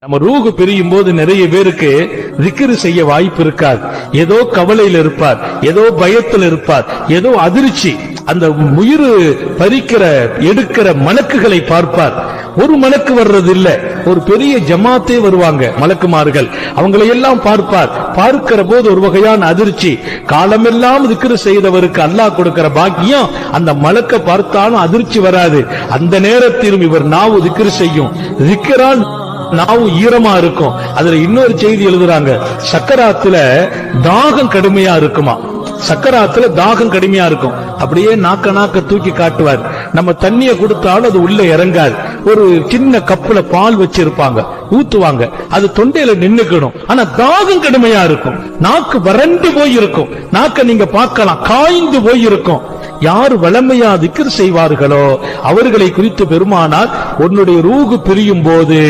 நம்ம ரூஹு பிரியும் போது நிறைய பேருக்கு திக்ரு செய்ய வாய்ப்பு இருக்காது. ஏதோ கவலையில் இருப்பார், ஏதோ பயத்தில் இருப்பார், ஏதோ அதிர்ச்சி, அந்த உயிர் பறிக்கிற எடுக்கிற மலக்குகளை பார்ப்பார். ஒரு மலக்கு வர்றது இல்ல, ஒரு பெரிய ஜமாத்தே வருவாங்க மலக்குமார்கள், அவங்களை எல்லாம் பார்ப்பார். பார்க்கிற போது ஒரு வகையான அதிர்ச்சி. காலமெல்லாம் திக்ரு செய்தவருக்கு அல்லாஹ் கொடுக்கிற பாக்கியம் அந்த மலக்க பார்த்தாலும் அதிர்ச்சி வராது. அந்த நேரத்திலும் இவர் நாவு திக்ரு செய்யும். திக்ரால் நாவு ஈரமா இருக்கும். அதுல இன்னொரு செய்தி எழுதுறாங்க, சக்கராத்துல தாகம் கடுமையா இருக்குமா, சக்கராத்துல தாகம் கடுமையா இருக்கும். அப்படியே நாக்க தூக்கி காட்டுவார். நம்ம தண்ணிய கொடுத்தாலும் அது உள்ள இறங்காது. ஒரு சின்ன கப்புல பால் வச்சிருப்பாங்க, ஊத்துவாங்க, அது தொண்டையில நின்னுக்கணும். ஆனா தாகம் கடுமையா இருக்கும். நாக்கு வறண்டு போய் இருக்கும். நாக்க நீங்க பார்க்கலாம், காய்ந்து போய் இருக்கும். யார் வளமையா திக்ர் செய்வார்களோ அவர்களை குறித்து பெருமானார், உன்னுடைய ரூஹு பிரியும் போது